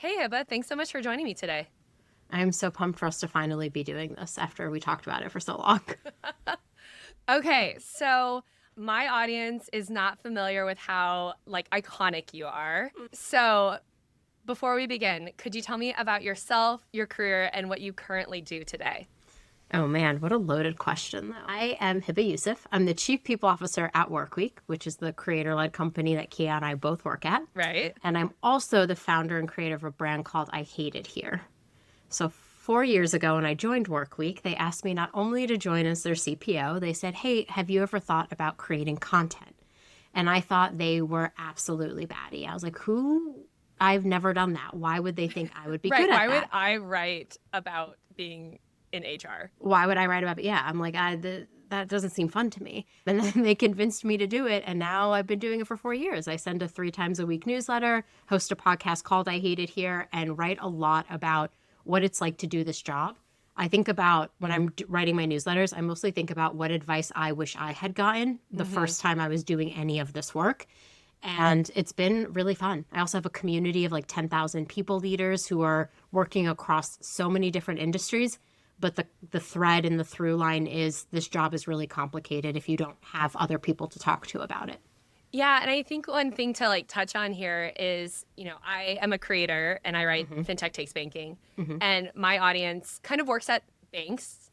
Hey, Hebba. Thanks so much for joining me today. I'm so pumped for us to finally be doing this after we talked about it for so long. Okay, so my audience is not familiar with how iconic you are. So before we begin, could you tell me about yourself, your career, and what you currently do today? Oh man, what a loaded question, though. I am Hebba Youssef. I'm the Chief People Officer at Workweek, which is the creator led company that Kiah and I both work at. Right. And I'm also the founder and creator of a brand called I Hate It Here. So 4 years ago, when I joined Workweek, they asked me not only to join as their CPO, they said, hey, have you ever thought about creating content? And I thought they were absolutely batty. I was like, who? I've never done that. Why would they think I would be Right. good at Why that? would I write about being in HR? Why would I write about it? Yeah, I'm like, that doesn't seem fun to me. And then they convinced me to do it. And now I've been doing it for 4 years. I send a 3 times a week newsletter, host a podcast called I Hate It Here, and write a lot about what it's like to do this job. I think about when I'm writing my newsletters, I mostly think about what advice I wish I had gotten the first time I was doing any of this work. And it's been really fun. I also have a community of like 10,000 people leaders who are working across so many different industries. But the thread and the through line is this job is really complicated if you don't have other people to talk to about it. Yeah, and I think one thing to touch on here is, I am a creator and I write FinTech Takes Banking. And my audience kind of works at banks,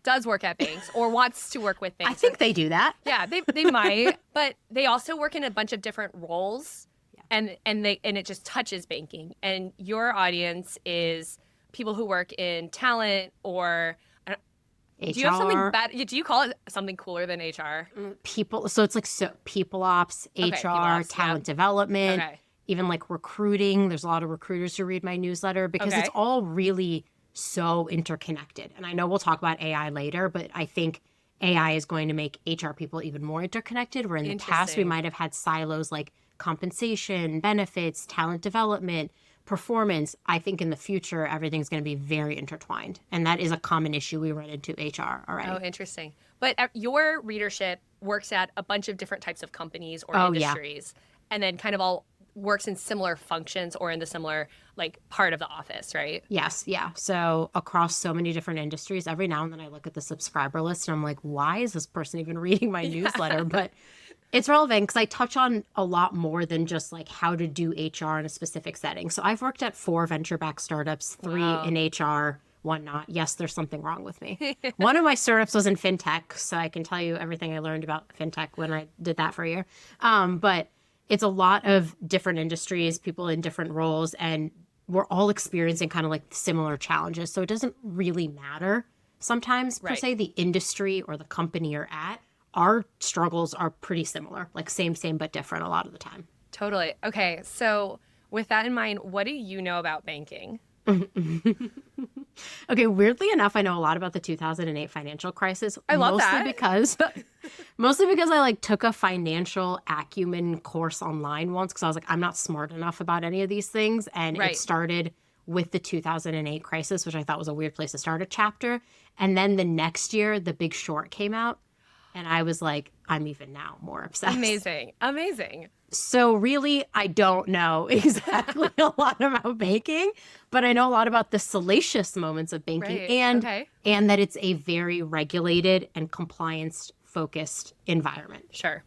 does work at banks or wants to work with banks. I think they do that. Yeah, they might, but they also work in a bunch of different roles, and it just touches banking. And your audience is people who work in talent or HR. do you have something bad? Do you call it something cooler than HR? People. So it's like people ops, HR, people ops, talent development, Okay. even like recruiting. There's a lot of recruiters who read my newsletter because Okay. it's all really so interconnected. And I know we'll talk about AI later, but I think AI is going to make HR people even more interconnected. Where in the past we Interesting. might have had silos like compensation, benefits, talent development, performance. I think in the future everything's going to be very intertwined, and that is a common issue we run into HR already. Oh, interesting. But your readership works at a bunch of different types of companies or Oh, yeah. industries, and then kind of all works in similar functions or in the similar part of the office, right? Yes, yeah. So across so many different industries, every now and then I look at the subscriber list and I'm like, why is this person even reading my newsletter? But it's relevant because I touch on a lot more than just like how to do HR in a specific setting. So I've worked at 4 venture-backed startups, 3 Wow. in HR, 1 not. Yes, there's something wrong with me. One of my startups was in fintech, so I can tell you everything I learned about fintech when I did that for a year. But it's a lot of different industries, people in different roles, and we're all experiencing kind of like similar challenges. So it doesn't really matter sometimes per Right. se the industry or the company you're at. Our struggles are pretty similar, like same, but different a lot of the time. Totally. Okay, so with that in mind, what do you know about banking? Okay, weirdly enough, I know a lot about the 2008 financial crisis. I love mostly that. because I like took a financial acumen course online once because I was like, I'm not smart enough about any of these things. And Right. it started with the 2008 crisis, which I thought was a weird place to start a chapter. And then the next year, The Big Short came out. And I was like, I'm even now more obsessed. Amazing. So really, I don't know exactly a lot about banking, but I know a lot about the salacious moments of banking Right. and Okay. and that it's a very regulated and compliance focused environment. Sure.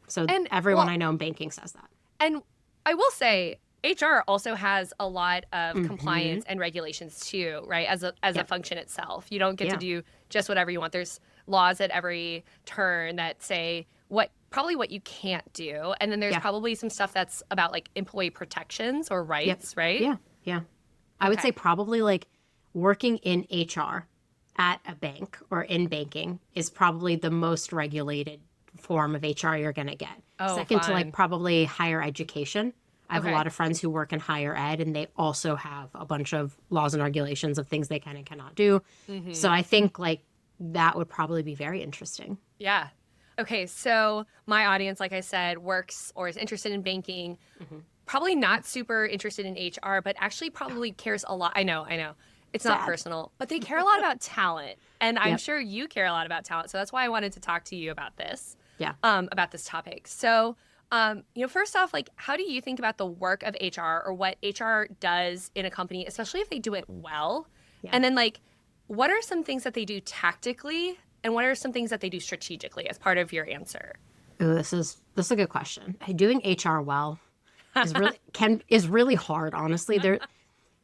So And, everyone well- I know in banking says that. And I will say, HR also has a lot of compliance and regulations too, right? As a function itself, you don't get to do just whatever you want. There's laws at every turn that say what you can't do, and then there's probably some stuff that's about like employee protections or rights, right? Yeah. I would Okay. say probably like working in HR at a bank or in banking is probably the most regulated form of HR you're going to get. Oh, Second to fun. like probably higher education. I have Okay. a lot of friends who work in higher ed and they also have a bunch of laws and regulations of things they can and cannot do. So I think like that would probably be very interesting. Yeah. Okay, so my audience, like I said, works or is interested in banking, probably not super interested in HR, but actually probably cares a lot. I know. It's not Sad. personal, but they care a lot about talent. And I'm Yep. sure you care a lot about talent. So that's why I wanted to talk to you about this. Yeah. About this topic. So First off, like, how do you think about the work of HR or what HR does in a company, especially if they do it well? Yeah. And then, like, what are some things that they do tactically, and what are some things that they do strategically as part of your answer? Ooh, this is a good question. Doing HR well is really hard, honestly.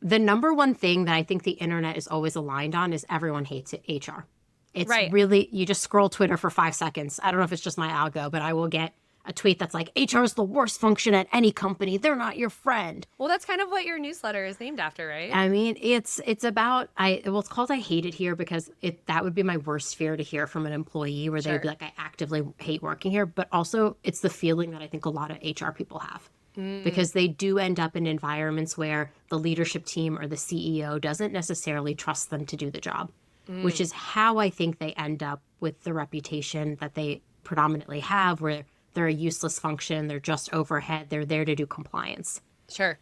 The number one thing that I think the internet is always aligned on is everyone hates HR. It's Right. really, you just scroll Twitter for 5 seconds. I don't know if it's just my algo, but I will get a tweet that's like, HR is the worst function at any company. They're not your friend. Well, that's kind of what your newsletter is named after, right? I mean, it's about, it's called I Hate It Here because that would be my worst fear to hear from an employee where they would be like, I actively hate working here. But also it's the feeling that I think a lot of HR people have. Because they do end up in environments where the leadership team or the CEO doesn't necessarily trust them to do the job, which is how I think they end up with the reputation that they predominantly have, where they're a useless function, they're just overhead, they're there to do compliance. Sure.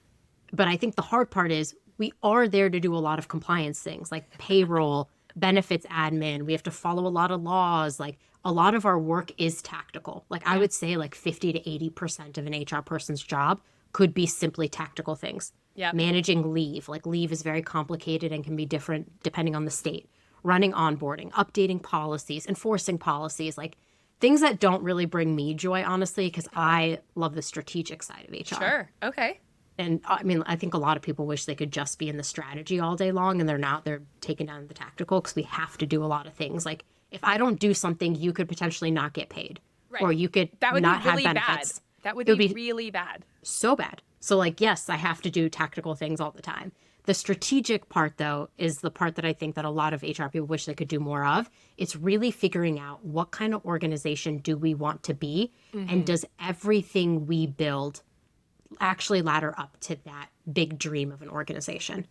But I think the hard part is we are there to do a lot of compliance things like payroll, benefits admin. We have to follow a lot of laws. Like a lot of our work is tactical. Like I would say like 50 to 80% of an HR person's job could be simply tactical things. Yeah. Managing leave. Like leave is very complicated and can be different depending on the state. Running onboarding, updating policies, enforcing policies, like things that don't really bring me joy, honestly, because I love the strategic side of HR. Sure. Okay. And I mean, I think a lot of people wish they could just be in the strategy all day long, and they're not. They're taking down the tactical because we have to do a lot of things. Like if I don't do something, you could potentially not get paid, or you could that would not be really have benefits. Bad. That would be really bad. So bad. So like, yes, I have to do tactical things all the time. The strategic part, though, is the part that I think that a lot of HR people wish they could do more of. It's really figuring out what kind of organization do we want to be, and does everything we build actually ladder up to that big dream of an organization?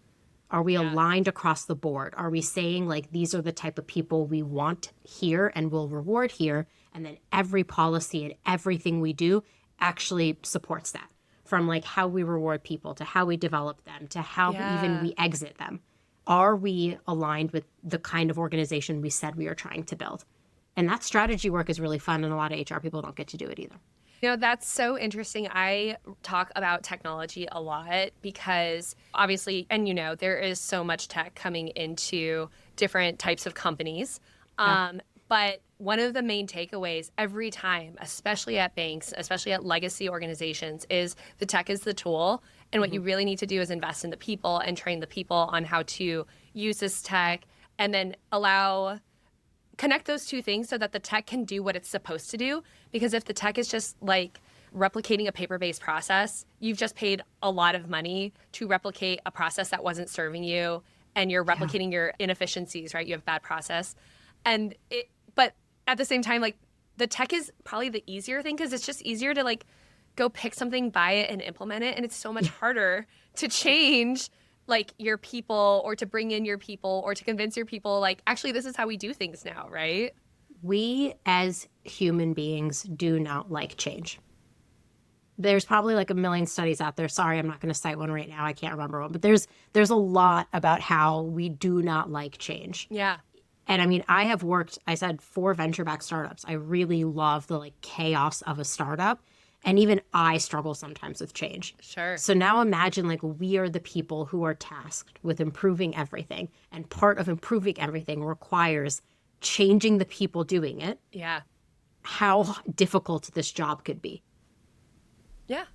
Are we aligned across the board? Are we saying like these are the type of people we want here and will reward here, and then every policy and everything we do actually supports that? From like how we reward people to how we develop them to how even we exit them. Are we aligned with the kind of organization we said we are trying to build? And that strategy work is really fun, and a lot of HR people don't get to do it either. That's so interesting. I talk about technology a lot because obviously, and there is so much tech coming into different types of companies. But one of the main takeaways every time, especially at banks, especially at legacy organizations, is the tech is the tool. And what you really need to do is invest in the people and train the people on how to use this tech, and then connect those two things so that the tech can do what it's supposed to do. Because if the tech is just like replicating a paper-based process, you've just paid a lot of money to replicate a process that wasn't serving you, and you're replicating your inefficiencies, right? You have bad process. But at the same time, like the tech is probably the easier thing because it's just easier to like go pick something, buy it, and implement it. And it's so much harder to change like your people, or to bring in your people, or to convince your people like, actually, this is how we do things now, right? We as human beings do not like change. There's probably like a million studies out there. Sorry, I'm not going to cite one right now. I can't remember one. But there's a lot about how we do not like change. Yeah. And I mean, I have worked, I said 4 venture-backed startups. I really love the like chaos of a startup. And even I struggle sometimes with change. Sure. So now imagine like we are the people who are tasked with improving everything. And part of improving everything requires changing the people doing it. Yeah. How difficult this job could be. Yeah.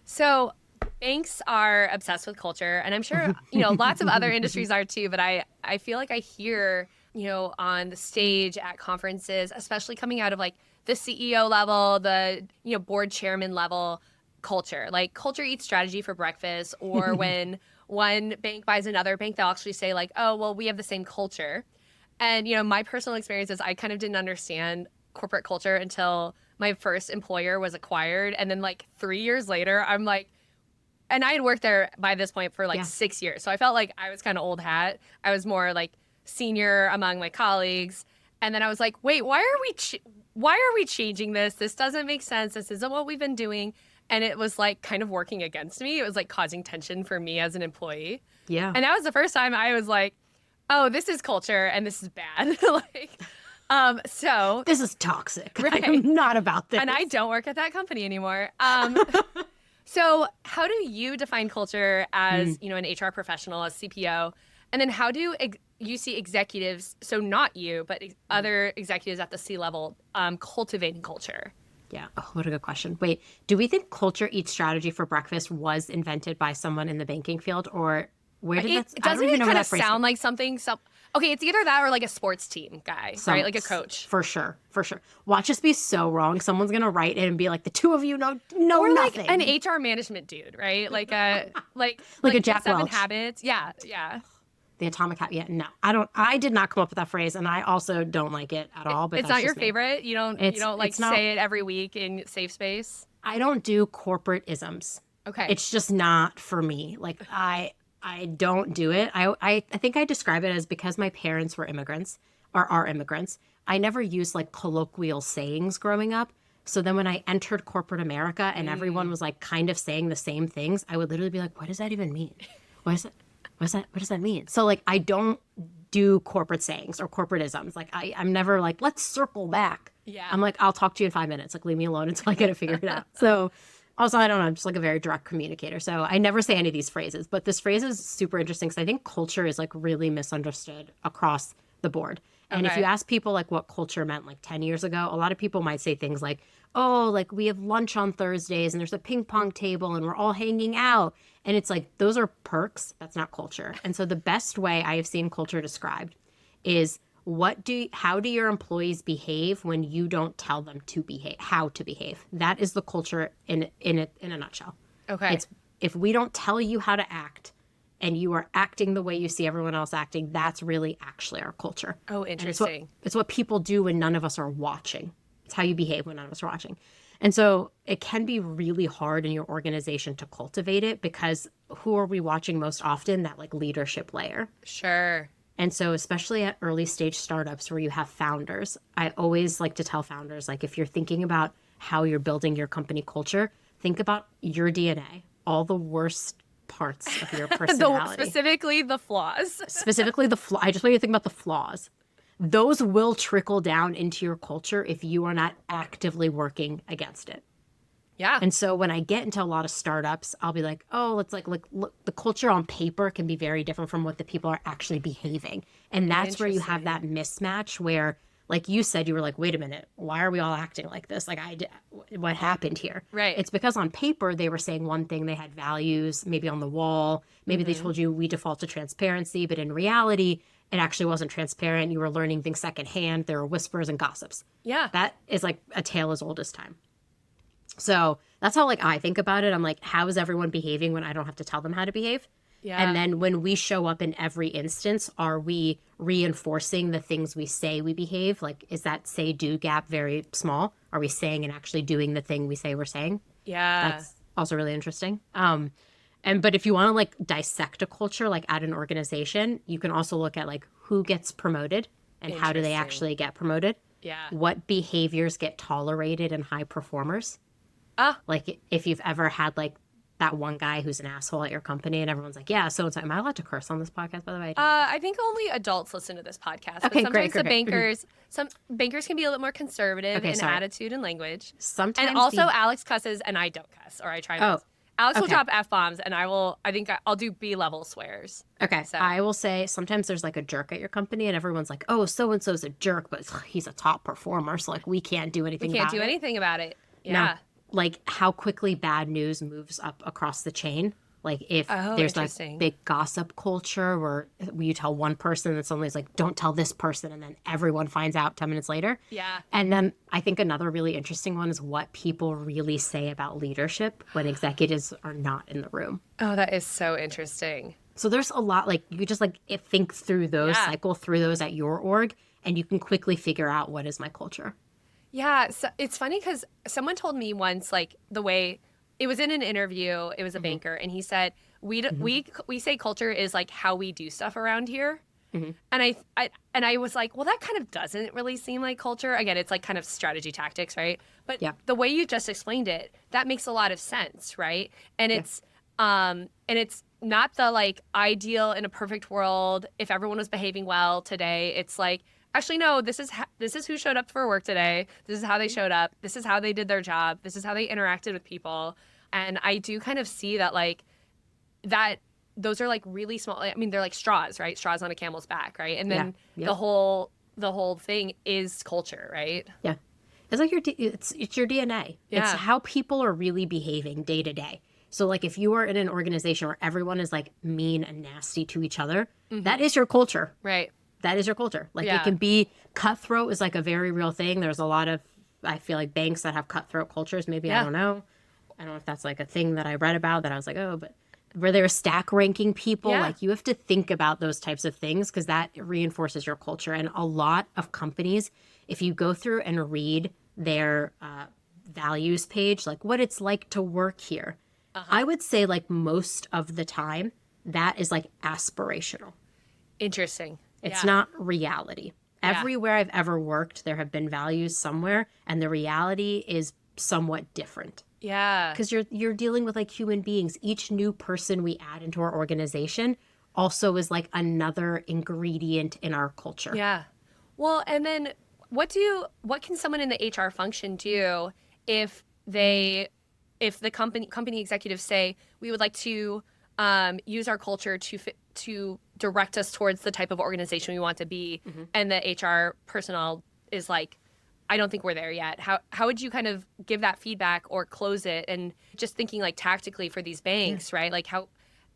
So banks are obsessed with culture, and I'm sure, lots of other industries are too, but I feel like I hear, on the stage at conferences, especially coming out of like the CEO level, the, board chairman level culture, like culture eats strategy for breakfast, or when one bank buys another bank, they'll actually say like, oh, well, we have the same culture. And, my personal experience is I kind of didn't understand corporate culture until my first employer was acquired. And then like 3 years later, I'm like, and I had worked there by this point for like 6 years. So I felt like I was kind of old hat. I was more like senior among my colleagues. And then I was like, wait, why are we changing this? This doesn't make sense. This isn't what we've been doing. And it was like kind of working against me. It was like causing tension for me as an employee. Yeah. And that was the first time I was like, oh, this is culture and this is bad. So This is toxic. Right. I'm not about this. and I don't work at that company anymore. So how do you define culture as, an HR professional, as CPO? And then how do you see executives, so not you, but other executives at the C-level, cultivating culture? Yeah. Oh, what a good question. Wait, do we think culture eats strategy for breakfast was invented by someone in the banking field, or where did that? I don't Doesn't even it know kind where of that phrase sound like something? Okay, it's either that or like a sports team guy, right? Like a coach. For sure. For sure. Watch us be so wrong. Someone's going to write in and be like, the two of you know Or nothing. like an HR management dude, right? Like a like a Jack Seven Welch. Habits. Yeah, yeah. The atomic habit. Yeah, no, I did not come up with that phrase, and I also don't like it at all. But It's that's not your just me. favorite. You don't like it's not, say it every week in safe space. I don't do corporate isms. Okay. It's just not for me. Like I don't do it. I think I describe it as because my parents were immigrants or are immigrants. I never used like colloquial sayings growing up. So then when I entered corporate America and everyone was like kind of saying the same things, I would literally be like, what does that even mean? What is it? What does that mean? So like I don't do corporate sayings or corporatisms. Like I'm never like, let's circle back. Yeah. I'm like, I'll talk to you in 5 minutes. Like leave me alone until I get it figured out. So also, I don't know, I'm just like a very direct communicator. So I never say any of these phrases, but this phrase is super interesting because I think culture is like really misunderstood across the board. And if you ask people like what culture meant like 10 years ago, a lot of people might say things like, oh, like we have lunch on Thursdays and there's a ping pong table and we're all hanging out. And it's like, those are perks. That's not culture. And so the best way I have seen culture described is how do your employees behave when you don't tell them to behave, how to behave? That is the culture in a nutshell. Okay. It's if we don't tell you how to act and you are acting the way you see everyone else acting, that's really actually our culture. Oh, interesting. It's what people do when none of us are watching. It's how you behave when none of us are watching. And so it can be really hard in your organization to cultivate it because who are we watching most often? That like leadership layer. Sure. And so especially at early stage startups where you have founders, I always like to tell founders, like if you're thinking about how you're building your company culture, think about your DNA, all the worst parts of your personality. Specifically the flaws. Specifically the flaw. I just want you to think about the flaws. Those will trickle down into your culture if you are not actively working against it. Yeah. And so when I get into a lot of startups, I'll be like, oh, it's like look, the culture on paper can be very different from what the people are actually behaving. And that's where you have that mismatch where, like you said, you were like, wait a minute, why are we all acting like this? Like, what happened here? Right. It's because on paper, they were saying one thing, they had values, maybe on the wall. Maybe they told you we default to transparency, but in reality, it actually wasn't transparent. You were learning things secondhand. There were whispers and gossips. Yeah. That is like a tale as old as time. So that's how like I think about it. I'm like, how is everyone behaving when I don't have to tell them how to behave? Yeah. And then when we show up in every instance, are we reinforcing the things we say we behave? Like, is that say do gap very small? Are we saying and actually doing the thing we say we're saying? Yeah. That's also really interesting. But if you want to like dissect a culture, like at an organization, you can also look at like who gets promoted and how do they actually get promoted? Yeah. What behaviors get tolerated in high performers? Like if you've ever had like that one guy who's an asshole at your company and everyone's like, yeah, so am I allowed to curse on this podcast, by the way? I think only adults listen to this podcast. Okay, but great. the bankers, some bankers can be a little more conservative in attitude and language. Sometimes and also Alex cusses and I don't cuss, or I try not to. Alex will drop F-bombs and I think I'll do B-level swears. Okay. So. I will say sometimes there's like a jerk at your company and everyone's like, oh, so-and-so's a jerk, but he's a top performer. So like we can't do anything about it. We can't do anything about it. Yeah. No. Like how quickly bad news moves up across the chain. Like if there's like big gossip culture where you tell one person and suddenly it's like, don't tell this person. And then everyone finds out 10 minutes later. Yeah. And then I think another really interesting one is what people really say about leadership when executives are not in the room. Oh, that is so interesting. So there's a lot, like you just like think through those, cycle through those at your org, and you can quickly figure out what is my culture. Yeah, so it's funny because someone told me once, like the way it was in an interview, it was a banker, and he said we say culture is like how we do stuff around here, and I was like, well, that kind of doesn't really seem like culture. Again, it's like kind of strategy tactics, right? But the way you just explained it, that makes a lot of sense, right? And it's not the like ideal in a perfect world if everyone was behaving well today. It's like actually, no, this is who showed up for work today. This is how they showed up. This is how they did their job. This is how they interacted with people. And I do kind of see that like that those are like really small. I mean, they're like straws, right? Straws on a camel's back, right? And then the whole thing is culture, right? Yeah. It's like it's your DNA. Yeah. It's how people are really behaving day to day. So like if you are in an organization where everyone is like mean and nasty to each other, that is your culture. Right. That is your culture. Like it can be cutthroat is like a very real thing. There's a lot of, I feel like banks that have cutthroat cultures. Maybe I don't know. I don't know if that's like a thing that I read about that I was like, oh, but where they're stack ranking people, like you have to think about those types of things because that reinforces your culture. And a lot of companies, if you go through and read their values page, like what it's like to work here, I would say like most of the time that is like aspirational. Interesting. It's not reality. Everywhere I've ever worked, there have been values somewhere, and the reality is somewhat different. Yeah. Because you're dealing with like human beings. Each new person we add into our organization also is like another ingredient in our culture. Yeah. Well, and then what can someone in the HR function do if the company executives say we would like to use our culture to direct us towards the type of organization we want to be, and the HR personnel is like, I don't think we're there yet. How would you kind of give that feedback or close it? And just thinking like tactically for these banks, right? Like how,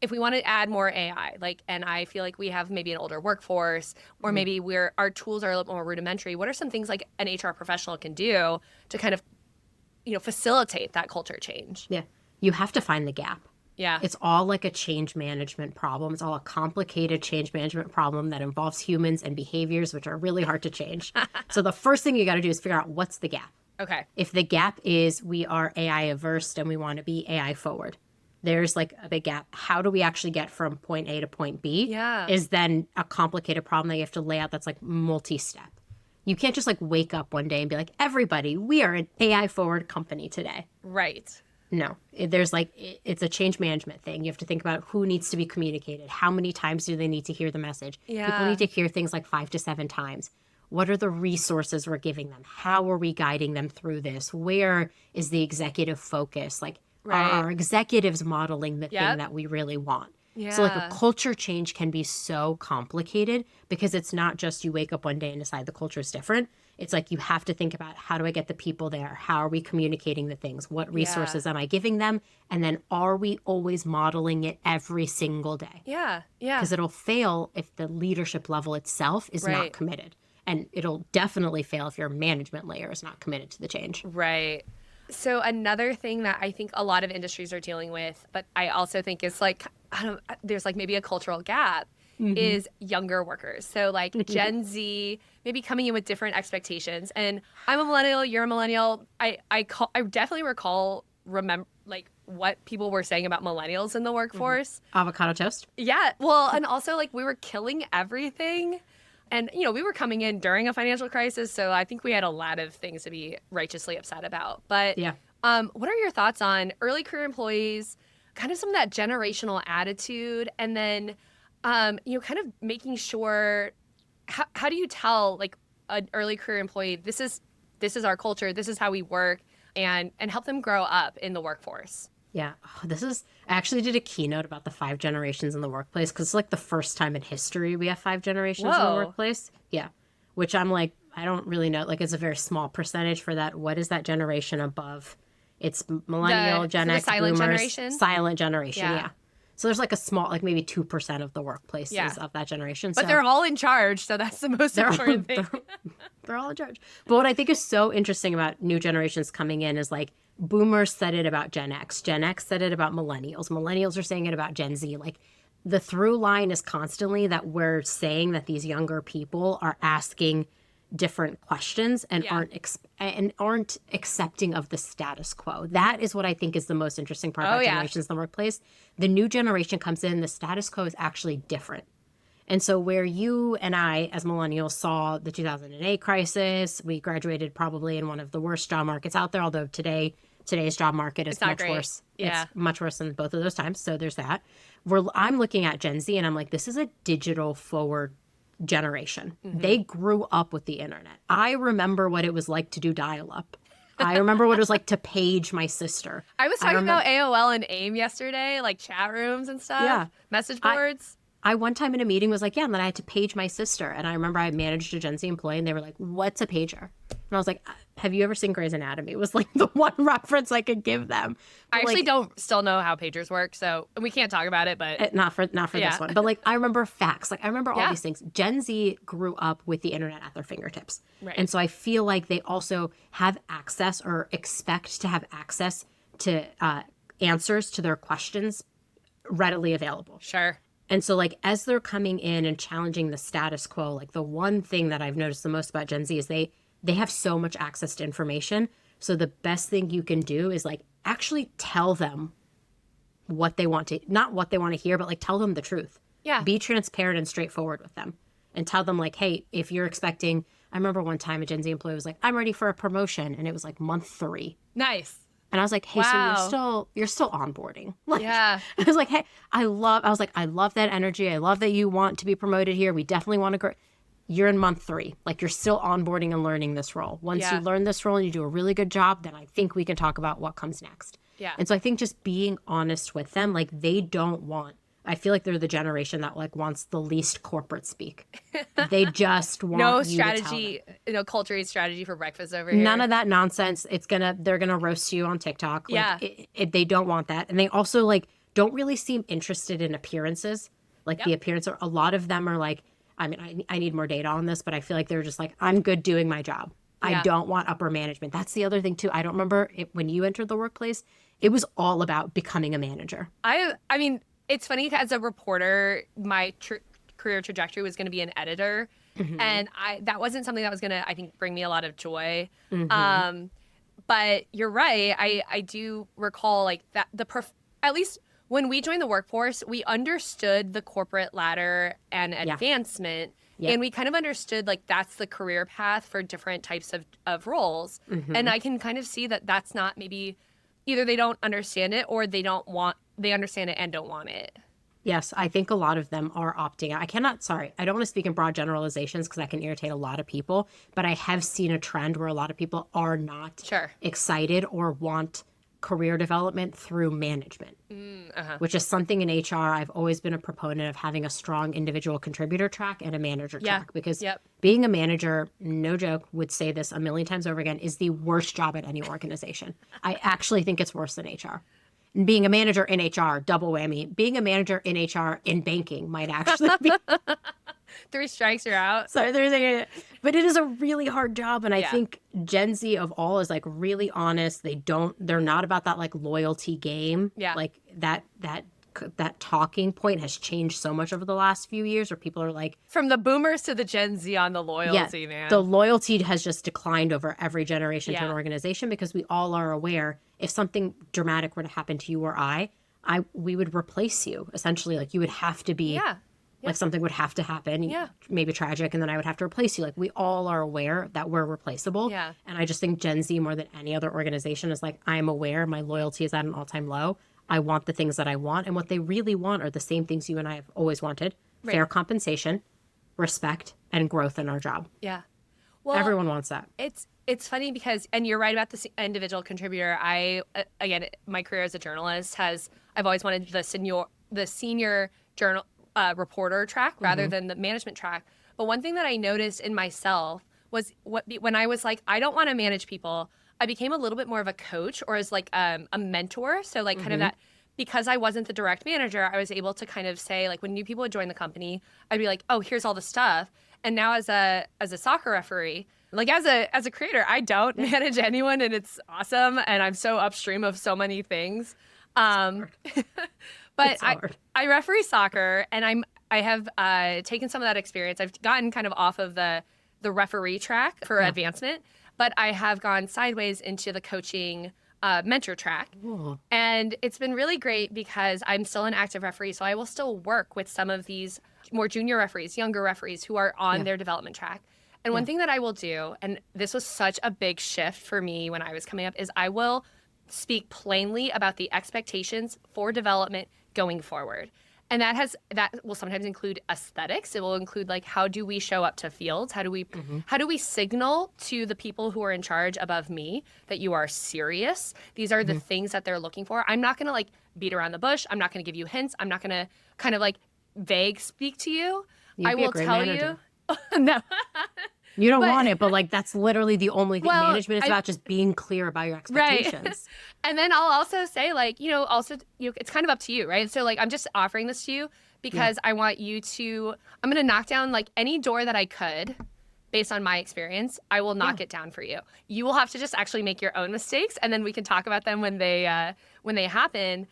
if we want to add more AI, like, and I feel like we have maybe an older workforce, or maybe our tools are a little more rudimentary. What are some things like an HR professional can do to kind of, facilitate that culture change? Yeah. You have to find the gap. Yeah. It's all like a change management problem. It's all a complicated change management problem that involves humans and behaviors, which are really hard to change. So the first thing you got to do is figure out what's the gap. Okay. If the gap is we are AI averse and we want to be AI forward, there's like a big gap. How do we actually get from point A to point B? Yeah. Is then a complicated problem that you have to lay out that's like multi-step. You can't just like wake up one day and be like, everybody, we are an AI forward company today. Right. No, there's like, it's a change management thing. You have to think about who needs to be communicated. How many times do they need to hear the message? Yeah. People need to hear things like 5 to 7 times. What are the resources we're giving them? How are we guiding them through this? Where is the executive focus? Like, are our executives modeling the thing that we really want? Yeah. So like a culture change can be so complicated because it's not just you wake up one day and decide the culture is different. It's like you have to think about how do I get the people there? How are we communicating the things? What resources am I giving them? And then are we always modeling it every single day? Yeah. Yeah. Because it'll fail if the leadership level itself is not committed. And it'll definitely fail if your management layer is not committed to the change. Right. So another thing that I think a lot of industries are dealing with, but I also think is like, there's like maybe a cultural gap, is younger workers. So like Gen Z, maybe coming in with different expectations. And I'm a millennial, you're a millennial. I definitely remember like what people were saying about millennials in the workforce. Avocado toast? Yeah. Well, and also like we were killing everything. And, we were coming in during a financial crisis, so I think we had a lot of things to be righteously upset about. But what are your thoughts on early career employees, kind of some of that generational attitude, and then, kind of making sure, how do you tell, like, an early career employee, this is our culture, this is how we work, and help them grow up in the workforce? Yeah. I actually did a keynote about the 5 generations in the workplace because it's like the first time in history we have 5 generations in the workplace. Yeah. Which I'm like, I don't really know. Like, it's a very small percentage for that. What is that generation above? It's millennial, Gen X, silent boomers. Generation? Silent generation, yeah. So there's like a small, like maybe 2% of the workplace is of that generation. But they're all in charge, so that's the most important thing. They're all in charge. But what I think is so interesting about new generations coming in is like boomers said it about Gen X. Gen X said it about millennials. Millennials are saying it about Gen Z. Like the through line is constantly that we're saying that these younger people are asking different questions and aren't accepting of the status quo. That is what I think is the most interesting part about generations in the workplace. The new generation comes in, the status quo is actually different. And so where you and I as millennials saw the 2008 crisis, we graduated probably in one of the worst job markets out there, although today's job market is much worse. Yeah. It's much worse than both of those times. So there's that. I'm looking at Gen Z and I'm like, this is a digital forward generation. They grew up with the internet. I remember what it was like to do dial-up. I remember what it was like to page my sister. I was talking about AOL and AIM yesterday, like chat rooms and stuff. Yeah. Message boards. I one time in a meeting was like, yeah, and then I had to page my sister. And I remember I managed a Gen Z employee and they were like, what's a pager? And I was like, have you ever seen Grey's Anatomy? It was like the one reference I could give them. I actually don't still know how pagers work, so we can't talk about it, but not for this one. But like I remember facts. Like I remember all these things. Gen Z grew up with the internet at their fingertips. Right. And so I feel like they also have access or expect to have access to answers to their questions readily available. Sure. And so like as they're coming in and challenging the status quo, like the one thing that I've noticed the most about Gen Z is they have so much access to information. So the best thing you can do is like actually tell them what they want to, not what they want to hear, but like tell them the truth. Yeah. Be transparent and straightforward with them and tell them like, hey, if you're expecting, I remember one time a Gen Z employee was like, I'm ready for a promotion. And it was like month 3. Nice. And I was like, hey, so you're still onboarding. Like, yeah. I was like, hey, I love that energy. I love that you want to be promoted here. We definitely want to grow. You're in month 3. Like you're still onboarding and learning this role. Once you learn this role and you do a really good job, then I think we can talk about what comes next. Yeah. And so I think just being honest with them, like they don't want, I feel like they're the generation that like wants the least corporate speak. They just want no you strategy, to tell them. culture eats strategy for breakfast over here. None of that nonsense. They're gonna roast you on TikTok. Like, they don't want that. And they also like don't really seem interested in appearances. Like the appearance, a lot of them are like, I mean, I need more data on this, but I feel like they're just like, I'm good doing my job. I don't want upper management. That's the other thing too. I don't remember when you entered the workplace, it was all about becoming a manager. I mean, it's funny as a reporter, my career trajectory was going to be an editor. And that wasn't something that was going to, I think, bring me a lot of joy. But you're right. I do recall like that at least when we joined the workforce, we understood the corporate ladder and advancement. Yep. And we kind of understood like that's the career path for different types of roles. And I can kind of see that that's not maybe either they don't understand it or they understand it and don't want it. Yes, I think a lot of them are opting out. I don't want to speak in broad generalizations because that can irritate a lot of people, but I have seen a trend where a lot of people are not excited or want career development through management, which is something in HR I've always been a proponent of having a strong individual contributor track and a manager track because being a manager, no joke, would say this a million times over again, is the worst job at any organization. I actually think it's worse than HR. And being a manager in HR, double whammy. Being a manager in HR in banking might actually be 3 strikes, you're out. But it is a really hard job. And I think Gen Z of all is like really honest. They're not about that like loyalty game. Yeah. Like that talking point has changed so much over the last few years where people are like. From the boomers to the Gen Z on the loyalty, man. The loyalty has just declined over every generation to an organization because we all are aware if something dramatic were to happen to you or we would replace you. Essentially, like you would have to be. Yeah. Like something would have to happen, maybe tragic, and then I would have to replace you. Like we all are aware that we're replaceable. Yeah. And I just think Gen Z more than any other organization is like, I'm aware my loyalty is at an all-time low. I want the things that I want. And what they really want are the same things you and I have always wanted. Right. Fair compensation, respect, and growth in our job. Yeah. Well, everyone wants that. It's funny because, and you're right about the individual contributor. Again, my career as a journalist I've always wanted the senior journal reporter track rather than the management track. But one thing that I noticed in myself was when I was like, I don't want to manage people, I became a little bit more of a coach or as like a mentor. So like kind of that, because I wasn't the direct manager, I was able to kind of say like when new people would join the company, I'd be like, oh, here's all the stuff. And now as a soccer referee, like as a creator, I don't manage anyone and it's awesome. And I'm so upstream of so many things. But I referee soccer, and I have taken some of that experience. I've gotten kind of off of the referee track for advancement, but I have gone sideways into the coaching mentor track. Ooh. And it's been really great because I'm still an active referee, so I will still work with some of these more junior referees, younger referees who are on their development track. And one thing that I will do, and this was such a big shift for me when I was coming up, is I will speak plainly about the expectations for development going forward. And that will sometimes include aesthetics. It will include like, how do we show up to fields? How do we signal to the people who are in charge above me that you are serious? These are the things that they're looking for. I'm not going to like beat around the bush. I'm not going to give you hints. I'm not going to kind of like vague speak to you. You'd I be a will great tell manager. you. No. You don't want it, but like that's literally the only thing. Well, Management is about just being clear about your expectations. Right. And then I'll also say like, also it's kind of up to you, right? So like I'm just offering this to you because I want you to, I'm going to knock down like any door that I could based on my experience. I will knock it down for you. You will have to just actually make your own mistakes, and then we can talk about them when they happen.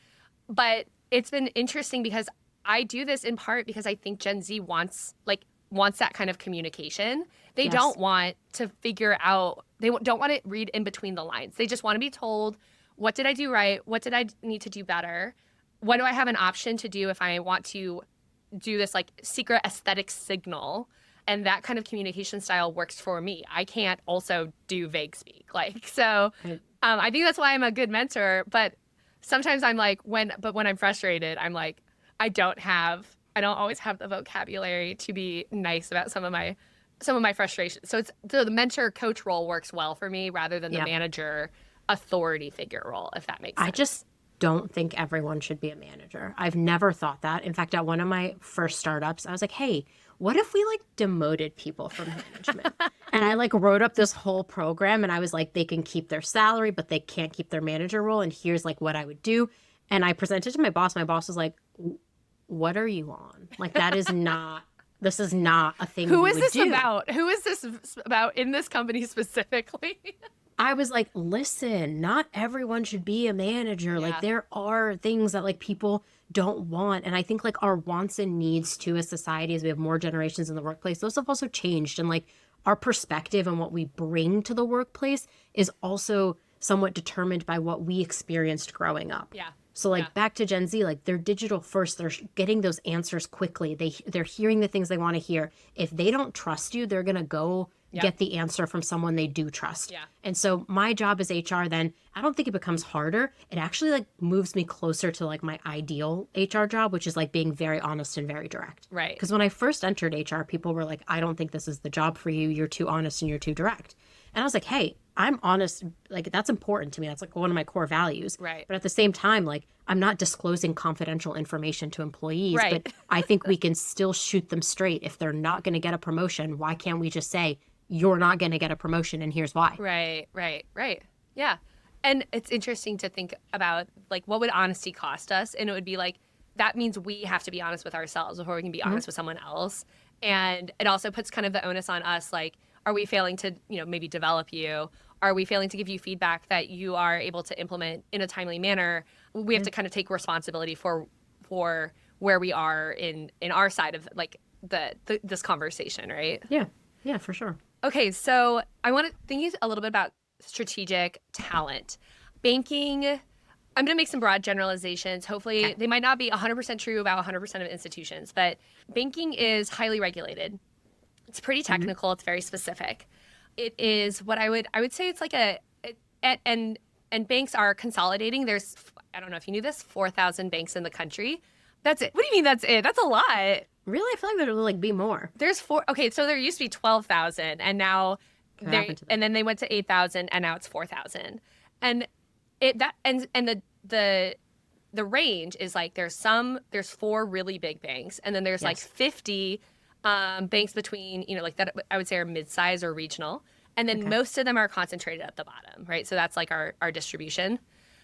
But it's been interesting because I do this in part because I think Gen Z wants that kind of communication. They don't want to figure out, they don't want to read in between the lines. They just want to be told, what did I do right? What did I need to do better? What do I have an option to do if I want to do this like secret aesthetic signal? And that kind of communication style works for me. I can't also do vague speak. So I think that's why I'm a good mentor. But sometimes I'm like, when I'm frustrated, I'm like, I don't always have the vocabulary to be nice about some of my frustrations. So the mentor coach role works well for me rather than the manager authority figure role, if that makes sense. I just don't think everyone should be a manager. I've never thought that. In fact, at one of my first startups, I was like, hey, what if we like demoted people from management? And I like wrote up this whole program, and I was like, they can keep their salary, but they can't keep their manager role. And here's like what I would do. And I presented to my boss. My boss was like, what are you on? Like, this is not a thing Who we is would this do. about? Who is this about in this company specifically? I was like, listen, not everyone should be a manager. Like, there are things that like people don't want. And I think like our wants and needs too as society, as we have more generations in the workplace, those have also changed. And like our perspective and what we bring to the workplace is also somewhat determined by what we experienced growing up. Yeah. So like back to Gen Z, like they're digital first. They're getting those answers quickly. They're hearing the things they want to hear. If they don't trust you, they're going to go get the answer from someone they do trust. Yeah. And so my job as HR then, I don't think it becomes harder. It actually like moves me closer to like my ideal HR job, which is like being very honest and very direct. Right. Because when I first entered HR, people were like, I don't think this is the job for you. You're too honest and you're too direct. And I was like, hey, I'm honest. Like, that's important to me. That's like one of my core values. Right. But at the same time, like, I'm not disclosing confidential information to employees. Right. But I think we can still shoot them straight. If they're not going to get a promotion, why can't we just say, you're not going to get a promotion and here's why? Right. Yeah. And it's interesting to think about, like, what would honesty cost us? And it would be like, that means we have to be honest with ourselves before we can be honest with someone else. And it also puts kind of the onus on us, like, are we failing to, maybe develop you? Are we failing to give you feedback that you are able to implement in a timely manner? We have to kind of take responsibility for where we are in our side of like this conversation, right? Yeah, for sure. Okay, so I want to think a little bit about strategic talent. Banking, I'm going to make some broad generalizations. Hopefully they might not be 100% true about 100% of institutions, but banking is highly regulated. It's pretty technical. It's very specific. It is what I would say it's like and banks are consolidating. There's, I don't know if you knew this, 4,000 banks in the country. That's it. What do you mean that's it? That's a lot. Really? I feel like there would like be more. There's okay, so there used to be 12,000 and now and then they went to 8,000 and now it's 4,000. And the range is like there's 4 really big banks and then there's like 50 banks between, like that I would say are mid-size or regional. And then most of them are concentrated at the bottom, right? So that's like our distribution.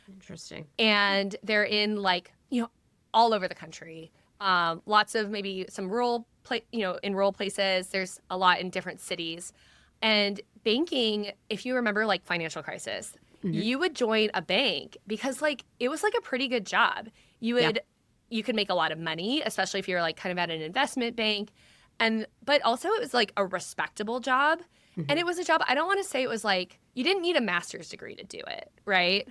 Interesting. And they're in like, all over the country. Lots of maybe some in rural places. There's a lot in different cities. And banking, if you remember like financial crisis, you would join a bank because like it was like a pretty good job. You could make a lot of money, especially if you're like kind of at an investment bank. But also it was like a respectable job. And it was a job, I don't want to say it was like, you didn't need a master's degree to do it, right?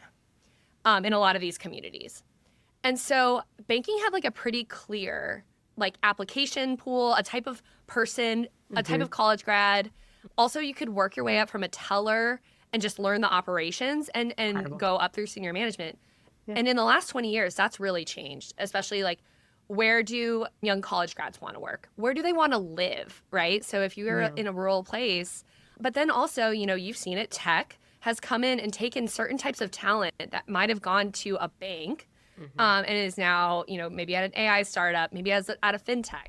In a lot of these communities. And so banking had like a pretty clear like application pool, a type of person, a type of college grad. Also, you could work your way up from a teller and just learn the operations and go up through senior management. Yeah. And in the last 20 years, that's really changed, especially like where do young college grads want to work? Where do they want to live, right? So if you're in a rural place, but then also, you've seen it, tech has come in and taken certain types of talent that might have gone to a bank and is now, maybe at an AI startup, maybe at a fintech.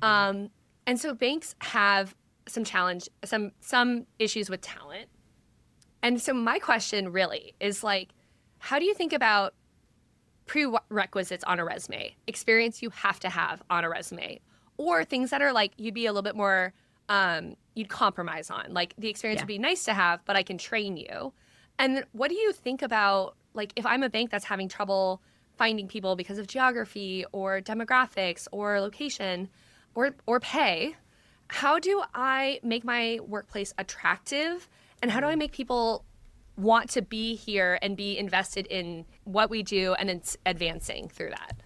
And so banks have some issues with talent. And so my question really is like, how do you think about prerequisites on a resume, experience you have to have on a resume, or things that are like you'd be a little bit more, you'd compromise on? Like the experience would be nice to have, but I can train you. And what do you think about, like, if I'm a bank that's having trouble finding people because of geography or demographics or location or pay, how do I make my workplace attractive? And how do I make people want to be here and be invested in what we do and it's advancing through that?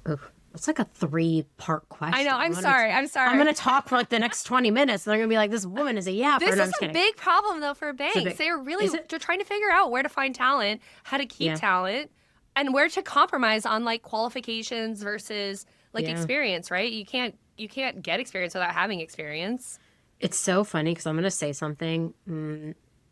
Ooh, it's like a 3-part question. I know. I'm sorry. I'm going to talk for like the next 20 minutes. And they're going to be like, this woman is a yapper. This is a big problem, though, for banks. They're trying to figure out where to find talent, how to keep talent, and where to compromise on like qualifications versus like experience, right? You can't get experience without having experience. It's so funny because I'm going to say something.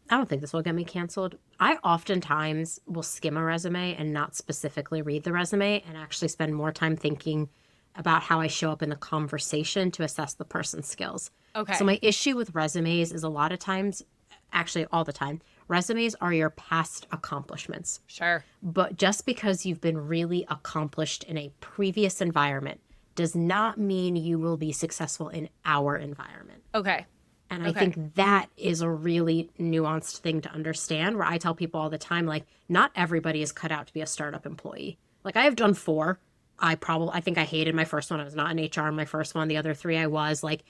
I don't think this will get me canceled. I oftentimes will skim a resume and not specifically read the resume and actually spend more time thinking about how I show up in the conversation to assess the person's skills. Okay. So my issue with resumes is a lot of times, actually all the time, resumes are your past accomplishments. Sure. But just because you've been really accomplished in a previous environment does not mean you will be successful in our environment. Okay. And I think that is a really nuanced thing to understand, where I tell people all the time, like, not everybody is cut out to be a startup employee. Like, I have done 4. I think I hated my first one. I was not in HR in my first one. The other 3 I was. Like,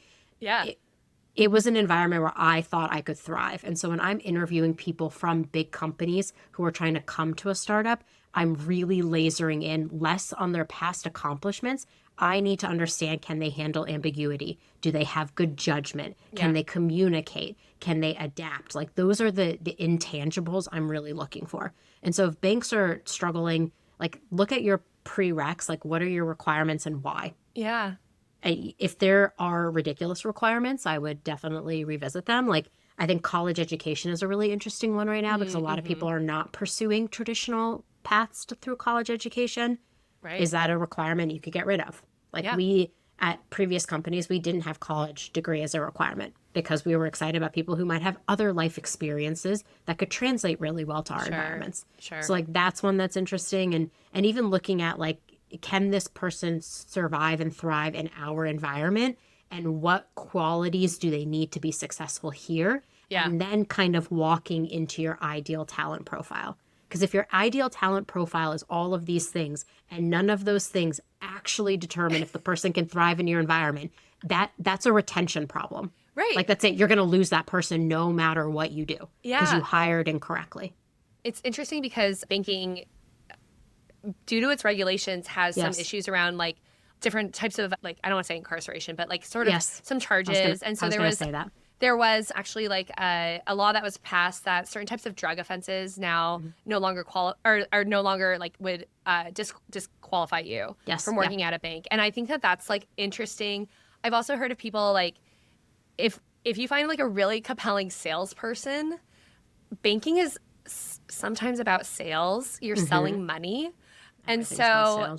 it was an environment where I thought I could thrive. And so when I'm interviewing people from big companies who are trying to come to a startup, I'm really lasering in less on their past accomplishments. I need to understand, can they handle ambiguity? Do they have good judgment? Can they communicate? Can they adapt? Like, those are the intangibles I'm really looking for. And so if banks are struggling, like, look at your prereqs, like, what are your requirements and why? Yeah. If there are ridiculous requirements, I would definitely revisit them. Like, I think college education is a really interesting one right now because a lot of people are not pursuing traditional paths through college education. Right. Is that a requirement you could get rid of? Like, we, at previous companies, we didn't have college degree as a requirement because we were excited about people who might have other life experiences that could translate really well to our environments. Sure. So, like, that's one that's interesting. And even looking at, like, can this person survive and thrive in our environment? And what qualities do they need to be successful here? Yeah. And then kind of walking into your ideal talent profile. Because if your ideal talent profile is all of these things and none of those things actually determine if the person can thrive in your environment, that's a retention problem. Right. Like, that's it. You're going to lose that person no matter what you do. Yeah. Because you hired incorrectly. It's interesting because banking, due to its regulations, has some issues around like different types of, like, I don't want to say incarceration, but like sort of some charges. And so there was actually like a law that was passed that certain types of drug offenses now no longer are no longer like would disqualify you from working at a bank. And I think that that's like interesting. I've also heard of people like if you find like a really compelling salesperson, banking is sometimes about sales. You're selling money. And so,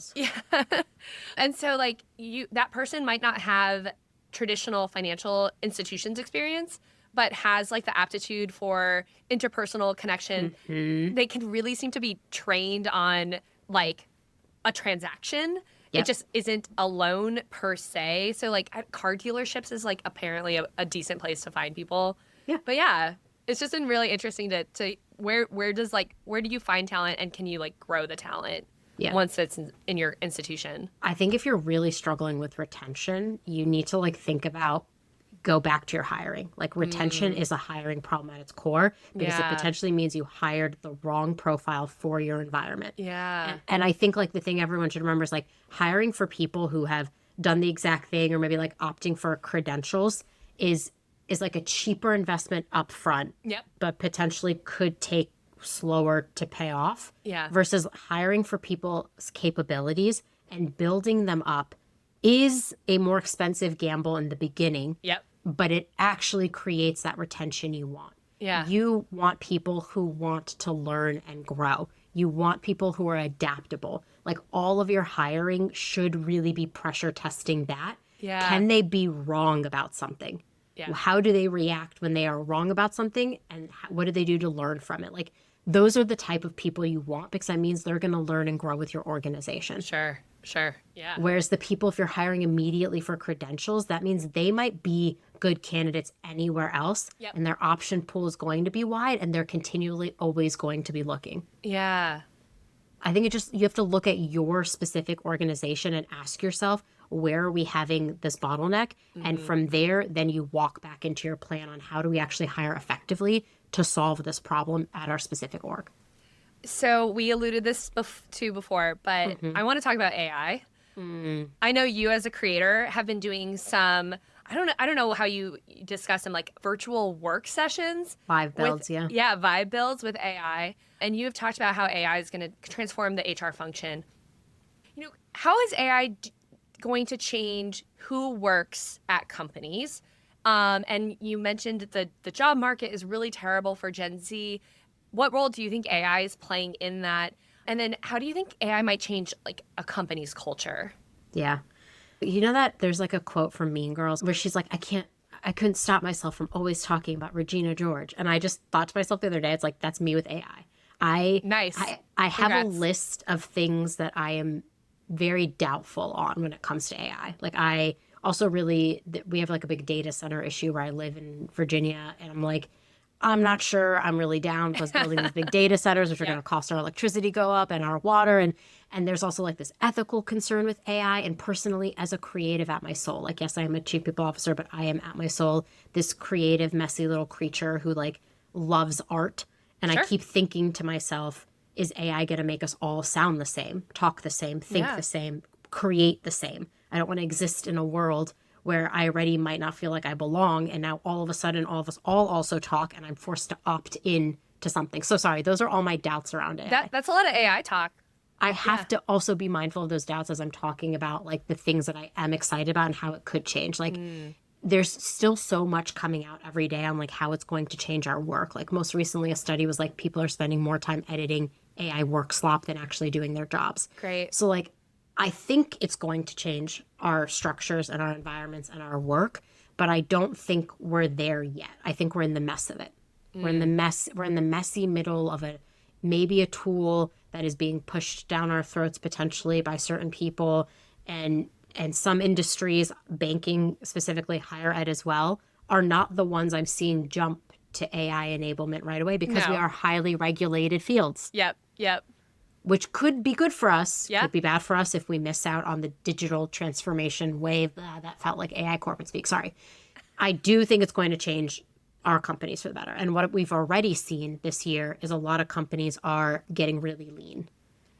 and so like that person might not have traditional financial institutions experience, but has like the aptitude for interpersonal connection. They can really seem to be trained on like a transaction. It just isn't a loan per se. So like at car dealerships is like apparently a decent place to find people. But it's just been really interesting to where do you find talent and can you like grow the talent once it's in your institution? I think if you're really struggling with retention, you need to like think about go back to your hiring. Like, retention is a hiring problem at its core because it potentially means you hired the wrong profile for your environment. And I think like the thing everyone should remember is like hiring for people who have done the exact thing or maybe like opting for credentials is like a cheaper investment up front, but potentially could take slower to pay off versus hiring for people's capabilities and building them up is a more expensive gamble in the beginning. Yep. But it actually creates that retention you want. Yeah. You want people who want to learn and grow. You want people who are adaptable. Like all of your hiring should really be pressure testing that. Yeah. Can they be wrong about something? Yeah. How do they react when they are wrong about something? And what do they do to learn from it? Like those are the type of people you want because that means they're going to learn and grow with your organization. Sure. Yeah. Whereas the people, if you're hiring immediately for credentials, that means they might be good candidates anywhere else. Yep. And their option pool is going to be wide and they're continually always going to be looking. Yeah. I think you have to look at your specific organization and ask yourself, where are we having this bottleneck? And from there, then you walk back into your plan on how do we actually hire effectively to solve this problem at our specific org. So we alluded this to before, but I want to talk about AI. I know you as a creator have been doing some, I don't know how you discuss them, like virtual work sessions. Vibe builds, yeah. Yeah, vibe builds with AI. And you have talked about how AI is going to transform the HR function. You know, how is AI going to change who works at companies? And you mentioned that the job market is really terrible for Gen Z. What role do you think AI is playing in that? And then how do you think AI might change like a company's culture? Yeah. You know that there's like a quote from Mean Girls where she's like, I couldn't stop myself from always talking about Regina George. And I just thought to myself the other day, it's like, that's me with AI. Nice. I have a list of things that I am very doubtful on when it comes to AI. Like I also we have like a big data center issue where I live in Virginia and I'm like, I'm not sure I'm really down because building these big data centers, which are going to cost our electricity go up and our water. And there's also like this ethical concern with AI. And personally, as a creative at my soul, like, yes, I am a chief people officer, but I am at my soul this creative, messy little creature who like loves art. And I keep thinking to myself, is AI going to make us all sound the same, talk the same, think the same, create the same? I don't want to exist in a world where I already might not feel like I belong. And now all of a sudden, all of us all also talk and I'm forced to opt in to something. So sorry, those are all my doubts around AI. That's a lot of AI talk. I have to also be mindful of those doubts as I'm talking about like the things that I am excited about and how it could change. Like there's still so much coming out every day on like how it's going to change our work. Like most recently a study was like people are spending more time editing AI work slop than actually doing their jobs. Great. So like I think it's going to change our structures and our environments and our work, but I don't think we're there yet. I think we're in the mess of it. We're in the messy middle of maybe a tool that is being pushed down our throats potentially by certain people and some industries, banking specifically, higher ed as well, are not the ones I'm seeing jump to AI enablement right away because we are highly regulated fields. Yep. Which could be good for us, could be bad for us if we miss out on the digital transformation wave. That felt like AI corporate speak. Sorry. I do think it's going to change our companies for the better. And what we've already seen this year is a lot of companies are getting really lean.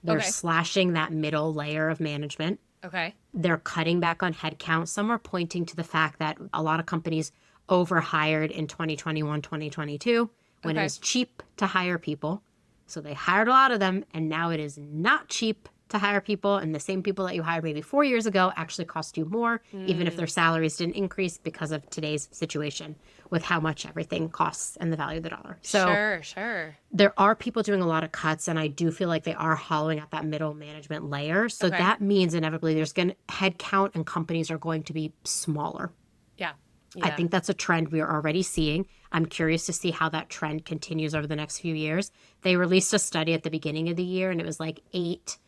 They're slashing that middle layer of management. Okay. They're cutting back on headcount. Some are pointing to the fact that a lot of companies overhired in 2021, 2022 when it was cheap to hire people. So they hired a lot of them, and now it is not cheap to hire people. And the same people that you hired maybe 4 years ago actually cost you more, even if their salaries didn't increase because of today's situation with how much everything costs and the value of the dollar. So sure. There are people doing a lot of cuts, and I do feel like they are hollowing out that middle management layer. So that means inevitably headcount and companies are going to be smaller. Yeah. I think that's a trend we are already seeing. I'm curious to see how that trend continues over the next few years. They released a study at the beginning of the year, and it was like 8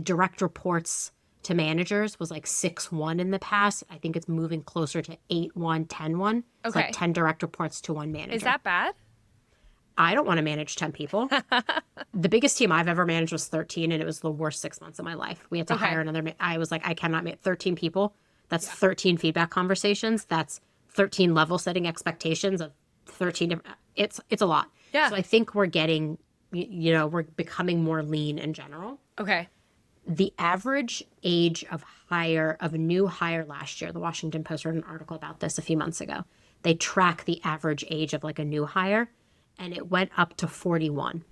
direct reports to managers was like 6-1 in the past. I think it's moving closer to 8-1, 10-1. It's like 10 direct reports to one manager. Is that bad? I don't want to manage 10 people. The biggest team I've ever managed was 13, and it was the worst 6 months of my life. We had to hire another. I was like, I cannot make 13 people. That's 13 feedback conversations. That's 13 level setting expectations of 13 different. It's a lot. Yeah. So I think we're getting, we're becoming more lean in general. Okay. The average age of a new hire last year, the Washington Post wrote an article about this a few months ago. They track the average age of like a new hire, and it went up to 41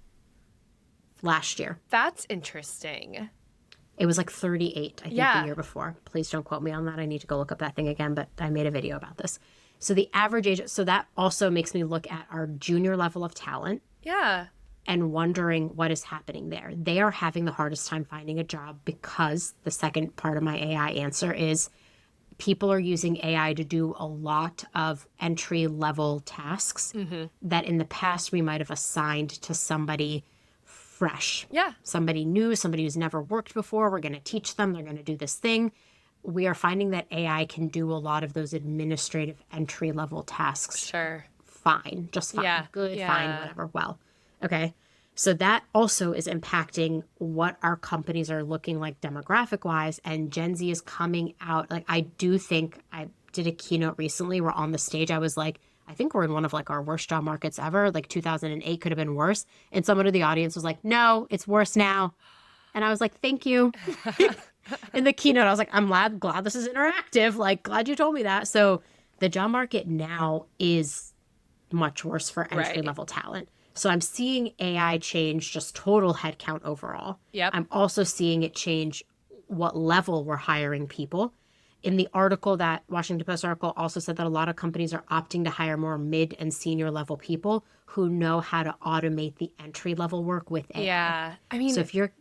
last year. That's interesting. It was like 38, I think, Yeah. the year before. Please don't quote me on that. I need to go look up that thing again, but I made a video about this. So the average age, so that also makes me look at our junior level of talent Yeah. and wondering what is happening there. They are having the hardest time finding a job because the second part of my AI answer is people are using AI to do a lot of entry level tasks that in the past we might have assigned to somebody fresh. Yeah. Somebody new, somebody who's never worked before. We're going to teach them, they're going to do this thing. We are finding that AI can do a lot of those administrative entry level tasks. Sure. Fine, just fine, Yeah. good, Yeah. fine, whatever. Well, okay. So that also is impacting what our companies are looking like demographic wise. And Gen Z is coming out. Like, I do think I did a keynote recently where on the stage I was like, I think we're in one of like our worst job markets ever. Like 2008 could have been worse. And someone in the audience was like, no, it's worse now. And I was like, thank you. In the keynote, I was like, I'm glad this is interactive. Like, glad you told me that. So the job market now is much worse for entry level talent. So I'm seeing AI change just total headcount overall. Yep. I'm also seeing it change what level we're hiring people. In the article, that Washington Post article also said that a lot of companies are opting to hire more mid and senior level people who know how to automate the entry level work with AI. Yeah. I mean, So if you're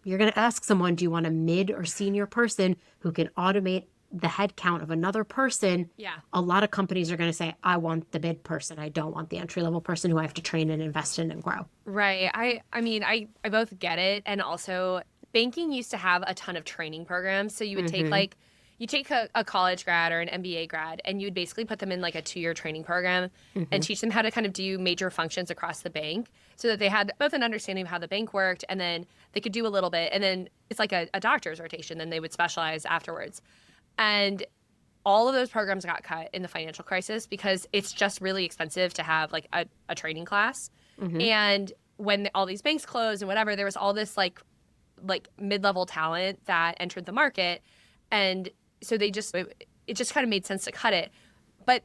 going to ask someone, do you want a mid or senior person who can automate the headcount of another person? Yeah. A lot of companies are going to say, I want the mid person. I don't want the entry level person who I have to train and invest in and grow. Right. I mean, I both get it. And also, banking used to have a ton of training programs. So you would take like, you take a college grad or an MBA grad, and you would basically put them in like a 2-year training program and teach them how to kind of do major functions across the bank so that they had both an understanding of how the bank worked, and then they could do a little bit. And then it's like a doctor's rotation. Then they would specialize afterwards. And all of those programs got cut in the financial crisis because it's just really expensive to have like a training class. And when all these banks closed and whatever, there was all this like mid-level talent that entered the market. And so it just kind of made sense to cut it. But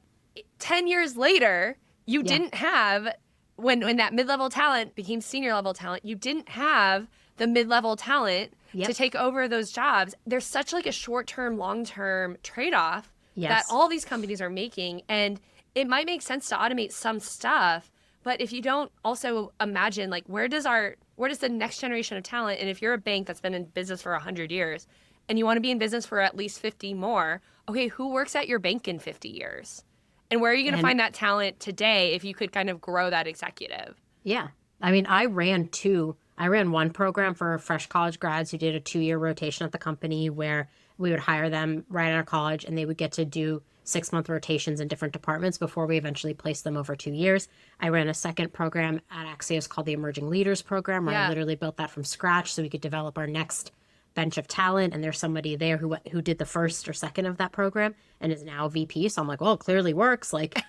10 years later, you didn't have, when that mid-level talent became senior level talent, you didn't have the mid-level talent to take over those jobs. There's such like a short-term, long-term trade-off that all these companies are making. And it might make sense to automate some stuff, but if you don't also imagine like where does the next generation of talent, and if you're a bank that's been in business for 100 years and you want to be in business for at least 50 more, okay, who works at your bank in 50 years? And where are you going to find that talent today if you could kind of grow that executive? Yeah. I mean, I ran one program for fresh college grads who did a 2-year rotation at the company where we would hire them right out of college and they would get to do 6-month rotations in different departments before we eventually placed them over 2 years. I ran a second program at Axios called the Emerging Leaders Program, where I literally built that from scratch so we could develop our next bench of talent. And there's somebody there who did the first or second of that program and is now VP. So I'm like, well, it clearly works. Like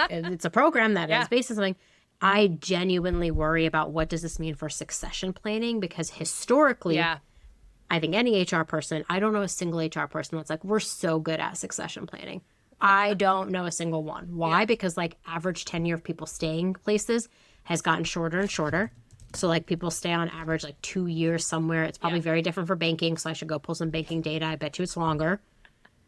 it's a program that is based on something. I genuinely worry about what does this mean for succession planning, because historically, I think any HR person, I don't know a single HR person that's like, we're so good at succession planning. I don't know a single one. Why? Because like average tenure of people staying places has gotten shorter and shorter. So like people stay on average like 2 years somewhere. It's probably very different for banking. So I should go pull some banking data. I bet you it's longer.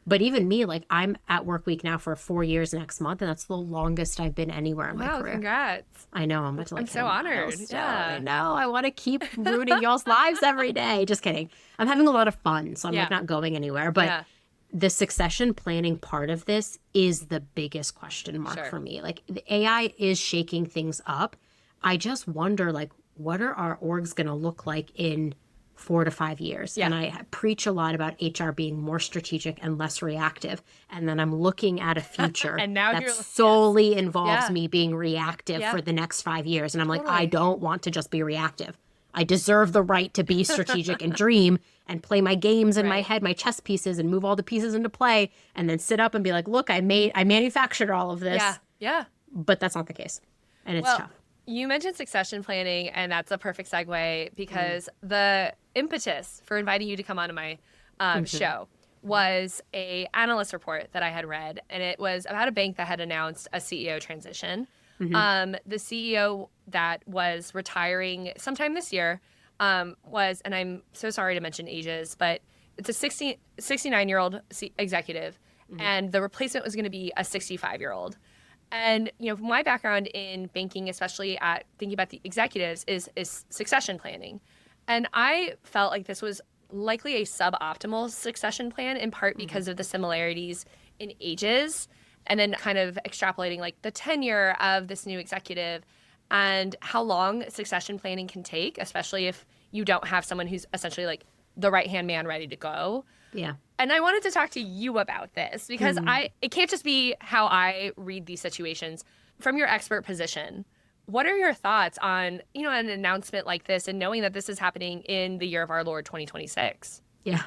But even me, like I'm at Workweek now for 4 years next month, and that's the longest I've been anywhere in my career. Wow, congrats. I know. I'm about to like. I'm so honored. I know. I want to keep ruining y'all's lives every day. Just kidding. I'm having a lot of fun, so I'm like not going anywhere. But the succession planning part of this is the biggest question mark for me. Like the AI is shaking things up. I just wonder, like, what are our orgs going to look like in 4 to 5 years? And I preach a lot about HR being more strategic and less reactive. And then I'm looking at a future and now that solely involves me being reactive for the next 5 years. And I'm like, I don't want to just be reactive. I deserve the right to be strategic and dream and play my games in my head, my chess pieces, and move all the pieces into play, and then sit up and be like, look, I manufactured all of this. Yeah. But that's not the case. And it's tough. You mentioned succession planning, and that's a perfect segue because the impetus for inviting you to come onto my show was a analyst report that I had read, and it was about a bank that had announced a CEO transition. The CEO that was retiring sometime this year was, and I'm so sorry to mention ages, but it's a 69-year-old executive, and the replacement was going to be a 65-year-old. And, from my background in banking, especially at thinking about the executives, is succession planning. And I felt like this was likely a suboptimal succession plan, in part because of the similarities in ages, and then kind of extrapolating like the tenure of this new executive and how long succession planning can take, especially if you don't have someone who's essentially like the right-hand man ready to go. Yeah. And I wanted to talk to you about this because it can't just be how I read these situations. From your expert position, what are your thoughts on, an announcement like this and knowing that this is happening in the year of our Lord 2026? Yeah.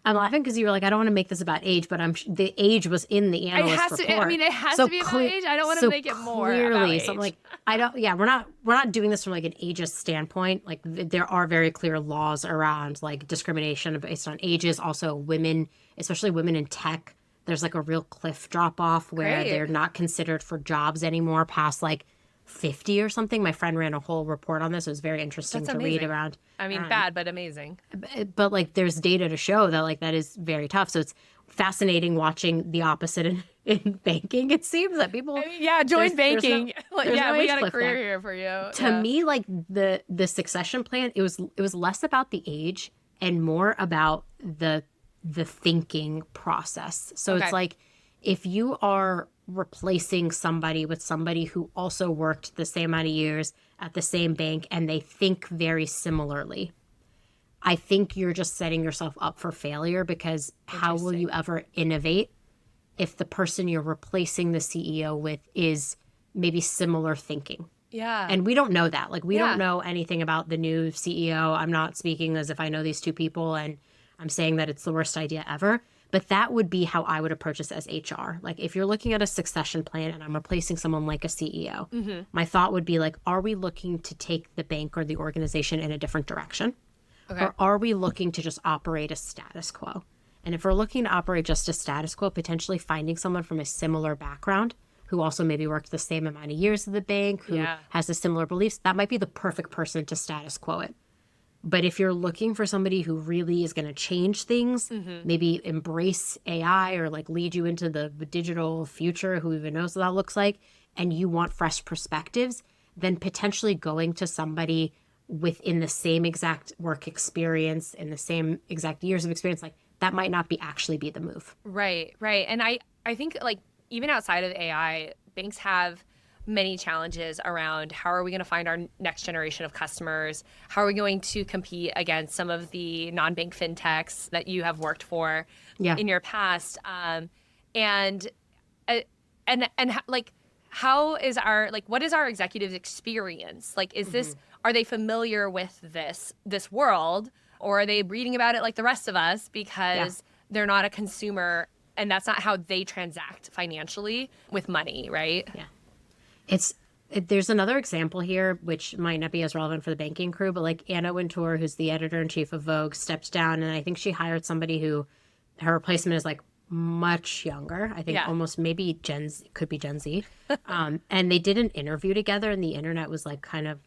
I'm laughing because you were like, I don't want to make this about age, but the age was in the analyst report. It has to be about age. I don't want to make it more about age. So I'm like, we're not doing this from like an ageist standpoint. Like there are very clear laws around like discrimination based on ages. Also women, especially women in tech, there's like a real cliff drop off where they're not considered for jobs anymore past like 50 or something. My friend ran a whole report on this. It was very interesting to read around. I mean, bad, but amazing. But like there's data to show that like that is very tough. So it's fascinating watching the opposite in banking. It seems that people join banking. We got a career there. Here for you. To me, like the succession plan, it was less about the age and more about the thinking process. So it's like if you are replacing somebody with somebody who also worked the same amount of years at the same bank and they think very similarly, I think you're just setting yourself up for failure, because how will you ever innovate if the person you're replacing the CEO with is maybe similar thinking? Yeah. And we don't know that. Like we don't know anything about the new CEO. I'm not speaking as if I know these two people and I'm saying that it's the worst idea ever. But that would be how I would approach this as HR. Like if you're looking at a succession plan and I'm replacing someone like a CEO, my thought would be like, are we looking to take the bank or the organization in a different direction? Okay. Or are we looking to just operate a status quo? And if we're looking to operate just a status quo, potentially finding someone from a similar background who also maybe worked the same amount of years at the bank, who has the similar beliefs, that might be the perfect person to status quo it. But if you're looking for somebody who really is going to change things, maybe embrace AI or like lead you into the digital future, who even knows what that looks like, and you want fresh perspectives, then potentially going to somebody within the same exact work experience and the same exact years of experience, like that might not actually be the move. Right. And I think like even outside of AI, banks have many challenges around how are we going to find our next generation of customers? How are we going to compete against some of the non-bank fintechs that you have worked for in your past? And like, how is what is our executives' experience? Like, is this, are they familiar with this world, or are they reading about it like the rest of us because they're not a consumer and that's not how they transact financially with money, right? Yeah. There's another example here, which might not be as relevant for the banking crew, but like Anna Wintour, who's the editor-in-chief of Vogue, stepped down, and I think she hired somebody who her replacement is like much younger. I think almost maybe could be Gen Z. And they did an interview together, and the internet was like kind of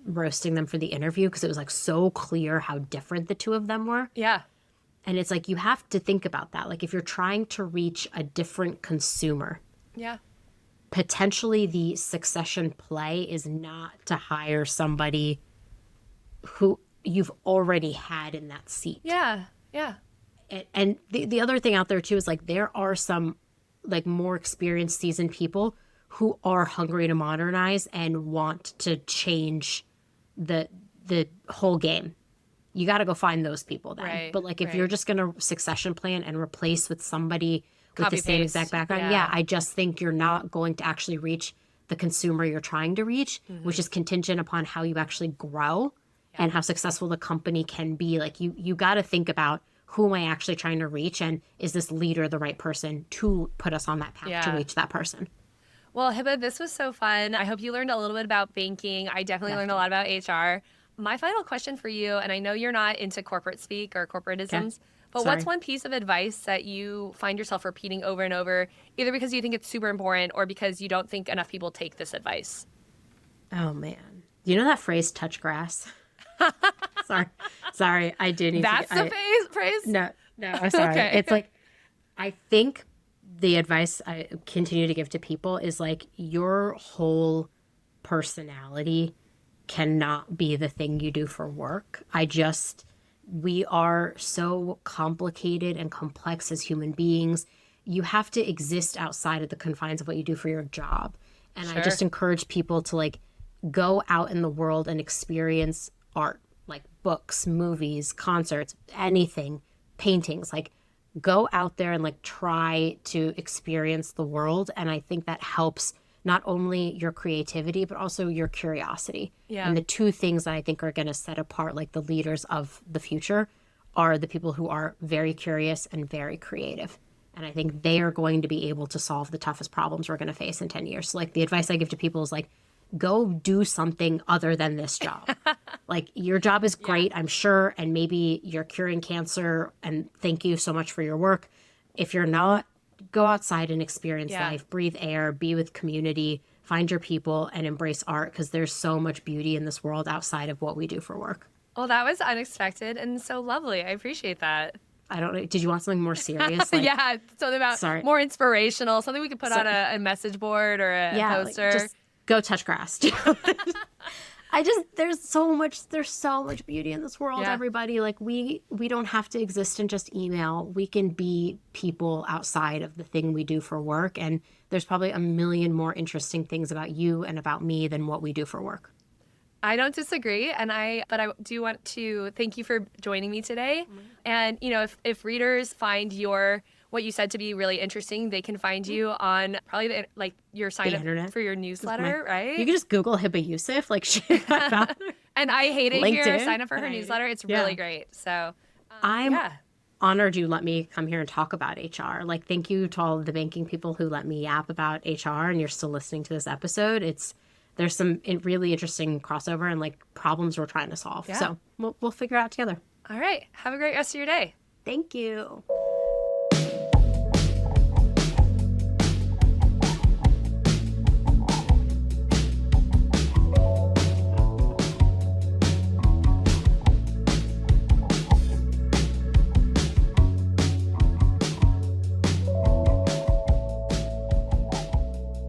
roasting them for the interview because it was like so clear how different the two of them were. Yeah. And it's like you have to think about that. Like if you're trying to reach a different consumer. Yeah. Potentially the succession play is not to hire somebody who you've already had in that seat. Yeah. And the other thing out there too is like there are some like more experienced, seasoned people who are hungry to modernize and want to change the whole game. You got to go find those people then. Right, but like if you're just going to succession plan and replace with somebody with the same exact background, I just think you're not going to actually reach the consumer you're trying to reach, which is contingent upon how you actually grow and how successful the company can be. Like you got to think about, who am I actually trying to reach, and is this leader the right person to put us on that path to reach that person? Well, Hebba, this was so fun. I hope you learned a little bit about banking. I definitely learned a lot about HR. My final question for you, and I know you're not into corporate speak or corporatisms, but what's one piece of advice that you find yourself repeating over and over, either because you think it's super important or because you don't think enough people take this advice? Oh, man. You know that phrase, touch grass? Sorry. I do need That's to. the praise? No, I'm sorry. Okay. It's like, I think the advice I continue to give to people is like, your whole personality cannot be the thing you do for work. We are so complicated and complex as human beings. You have to exist outside of the confines of what you do for your job. And I just encourage people to like go out in the world and experience art, like books, movies, concerts, anything, paintings. Like, go out there and like try to experience the world. And I think that helps not only your creativity, but also your curiosity. Yeah. And the two things that I think are going to set apart like the leaders of the future are the people who are very curious and very creative. And I think they are going to be able to solve the toughest problems we're going to face in 10 years. So like the advice I give to people is like, go do something other than this job. Like, your job is great, I'm sure, and maybe you're curing cancer, and thank you so much for your work. If you're not, go outside and experience life, breathe air, be with community, find your people, and embrace art, because there's so much beauty in this world outside of what we do for work. Well, that was unexpected and so lovely. I appreciate that. I don't know. Did you want something more serious? Like, yeah, something about more inspirational, something we could put on a message board or a poster. Like, just go touch grass. There's so much beauty in this world, everybody. Like, we don't have to exist in just email. We can be people outside of the thing we do for work. And there's probably a million more interesting things about you and about me than what we do for work. I don't disagree, but I do want to thank you for joining me today. And if readers find what you said to be really interesting, they can find you on probably your sign up for your newsletter, right? You can just Google Hebba Youssef, and I hate it LinkedIn. Here. Sign up for her newsletter; it's really great. So I'm honored you let me come here and talk about HR. Like, thank you to all of the banking people who let me yap about HR, and you're still listening to this episode. There's some really interesting crossover and like problems we're trying to solve. So we'll figure it out together. All right. Have a great rest of your day. Thank you.